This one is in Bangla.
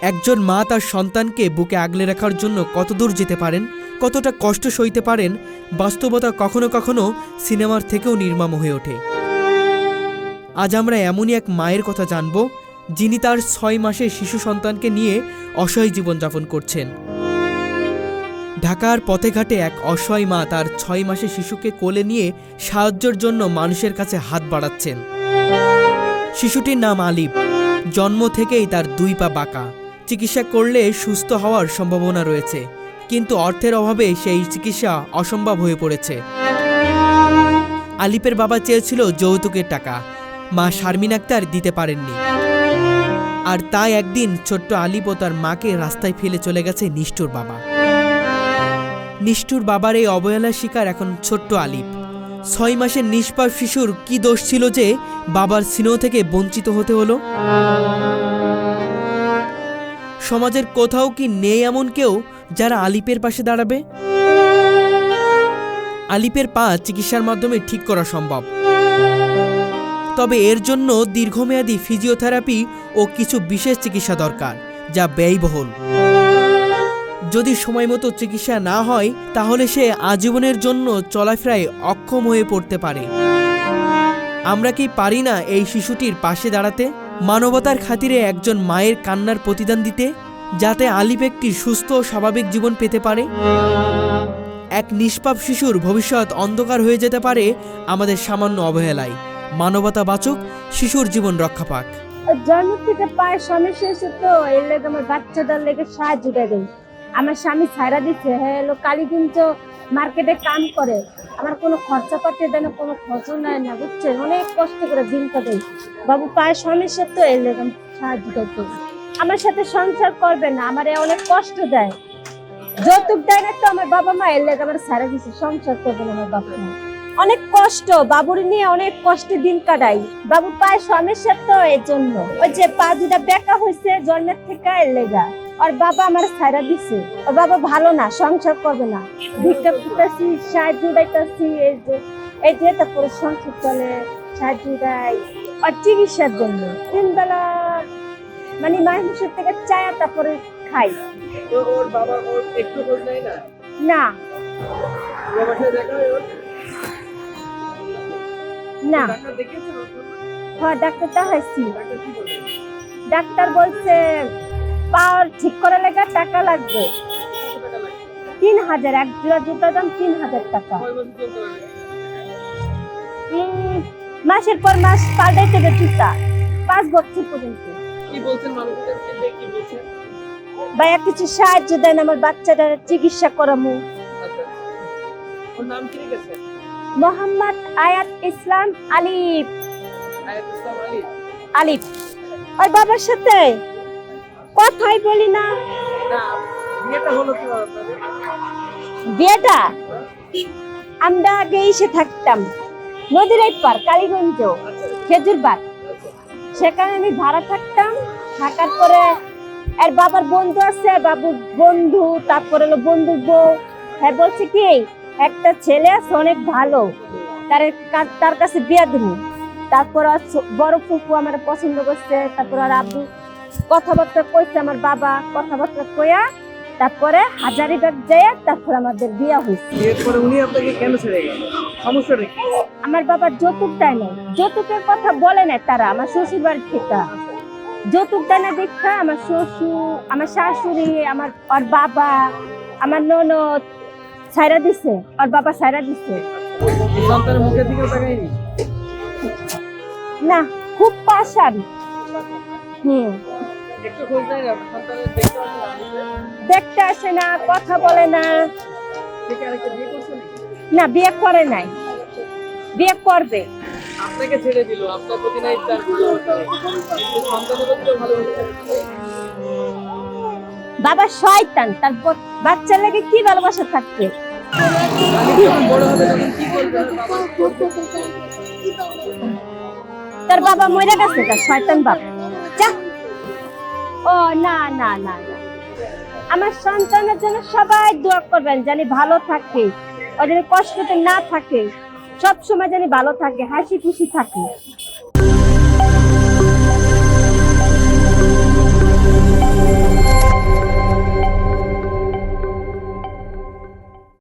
একজন মা তার সন্তানকে বুকে আগলে রাখার জন্য কত দূর যেতে পারেন, কতটা কষ্ট সইতে পারেন, বাস্তবতা কখনো কখনো সিনেমার থেকেও নির্মম হয়ে ওঠে। আজ আমরা এমনই এক মায়ের কথা জানব, যিনি তার 6 মাসের শিশু সন্তানকে নিয়ে অসহায় জীবনযাপন করছেন। ঢাকার পথে ঘাটে এক অসহায় মা তার 6 মাসের শিশুকে কোলে নিয়ে সাহায্যের জন্য মানুষের কাছে হাত বাড়াচ্ছেন। শিশুটির নাম আলিফ। জন্ম থেকেই তার 2 পা বাঁকা। চিকিৎসা করলে সুস্থ হওয়ার সম্ভাবনা রয়েছে, কিন্তু অর্থের অভাবে সেই চিকিৎসা অসম্ভব হয়ে পড়েছে। আলিফের বাবা চেয়েছিল যৌতুকের টাকা, মা শারমিন আক্তার দিতে পারেননি। আর তাই একদিন ছোট্ট আলিফ ও তার মাকে রাস্তায় ফেলে চলে গেছে নিষ্ঠুর বাবা। নিষ্ঠুর বাবার এই অবহেলার শিকার এখন ছোট্ট আলিফ। 6 মাসের নিষ্পাপ শিশুর কি দোষ ছিল যে বাবার স্নেহ থেকে বঞ্চিত হতে হলো? সমাজের কোথাও কি নেই এমন কেউ যারা আলিফের পাশে দাঁড়াবে? আলিফের পা চিকিৎসার মাধ্যমে ঠিক করা সম্ভব, তবে এর জন্য দীর্ঘমেয়াদী ফিজিওথেরাপি ও কিছু বিশেষ চিকিৎসা দরকার, যা ব্যয়বহুল। যদি সময়মতো চিকিৎসা না হয় তাহলে সে আজীবনের জন্য চলাফেরায় অক্ষম হয়ে পড়তে পারে। আমরা কি পারি না এই শিশুটির পাশে দাঁড়াতে, মানবতার খাতিরে একজন মায়ের কান্নার প্রতিদান দিতে, যাতে আলিফ একটি সুস্থ ও স্বাভাবিক জীবন পেতে পারে? এক নিষ্পাপ শিশুর ভবিষ্যৎ অন্ধকার হয়ে যেতে পারে আমাদের সামান্য অবহেলায়। মানবতা বাঁচুক, শিশুর জীবন রক্ষা পাক। জন্ম থেকে পায় সমস্যা এসে তো এর লেগে আমার বাচ্চাদের লেগে সাহায্য দেয়। আমার স্বামী ছাইরা দিচ্ছে, হ্যাঁ এলো কালীগঞ্জ মার্কেটে কাম করে, আমার কোনো খরচা পাতি দেয় না, কোনো খরচও নেয় না, বুঝছেন? অনেক কষ্ট করে দিনটা দেয়। বাবু পায় সমস্যা তো এর লেগে সাহায্য করতে। আমার সাথে সংসার করবে না, আমার অনেক কষ্ট দেয়, যৌতুক দেয় না তো আমার বাবা মা, এর লেগে আমার ছাইরা দিচ্ছে, সংসার করবে না আমার বাবা মা। অনেক কষ্ট, বাবুর নিয়ে অনেক কষ্টে দিন কাটাই। বাবু পায় সমস্যা তো এর জন্য, ওই যে পা দুটা বেঁকা হয়েছে জন্মের থেকে, এর লেগা আর বাবা আমার ছাইরা দিছে। ওর বাবা ভালো না, সংসার করবে না, ভিক্ষা করতেছি, সাহায্য দিতেছি, এই যে তারপরে সংসার চলে, সাহায্য দেয় আর চিকিৎসার জন্য 3 বেলা মানে মানুষের থেকে চায়া তারপরে খাই। ওর বাবা ওর একটু খোঁজ নেয় না? না না, হ্যাঁ ডাক্তার দেখাইছি, ডাক্তার বলছে পাওয়ার ঠিক করে লেগে টাকা লাগবে 3000, 1 জোড়া জুতার দাম 3000 টাকা। মাসের পর মাস পাল্টাইতে হবে জুতা, 5 বছর পর্যন্ত। কি বলছেন মানুষদের, কি বলছেন? ভাইয়া কিছু সাহায্য দেন, আমার বাচ্চাটার চিকিৎসা করামু। ওর নাম কি রেখেছে? মোহাম্মদ আয়াত ইসলাম আলিফ। আয়াত ইসলাম আলিফ। আলিফ ওর বাবার সাথে কথাই বলি না। বিয়েটা হলো কিভাবে আপনাদের? বিয়েটা আমরা আগে এসে থাকতাম নদীর এই পার কালীগঞ্জ খেজুরবাগ, সেখানে আমি ভাড়া থাকতাম। থাকার পরে এর বাবার বন্ধু আছে, বাবুর বন্ধু, তারপরে হলো বন্ধুর বউ, হ্যাঁ বলছে কি একটা ছেলে আছে অনেক ভালো, তার কাছে বিয়ে দেব। তারপর বড় ফুফু আমার পছন্দ করছে, তারপর আর আব্বু কথাবার্তা কইছে, আমার বাবা কথাবার্তা কইয়া তারপরে হাজারিবাগ যায়, তারপর আমাদের বিয়ে হয়েছে। এরপরে উনি আপনাকে কেন ছেড়ে গেলেন? সমস্যাটা কি? আমার বাবা যৌতুক দেয় না, যৌতুকের কথা বলে না তারা, আমার শ্বশুর বাড়ির থেকে যৌতুক দেয় না দেখা আমার শ্বশুর, আমার শাশুড়ি, আমার ওর বাবা, আমার ননদ ছাইরা দিছে, ওর বাবা ছাইরা দিছে। সন্তানের মুখের দিকে তাকায়নি? না, খুব পাশান। একটু খোঁজ নেয় না সন্তানের? দেখতে আসে না, কথা বলে না। না বিয়ে করে নাই, বিয়ে করবে। আপনাকে ছেড়ে দিল, আপনার প্রতি নাই তার ভালোবাসা, কিন্তু সন্তানের প্রতি ভালোবাসা। বাবা শয়তান, তার বাচ্চার লাগে কি ভালোবাসা থাকবে? বড় হবে তখন কি করবে? তার বাবা মরে গেছে, তার শয়তান বাবা। ও না না না না, আমার সন্তানের জন্য সবাই দোয়া করবেন, জানি ভালো থাকে, ওদের কষ্টতে না থাকে, সব সময় জানি ভালো থাকে, হাসি খুশি থাকে।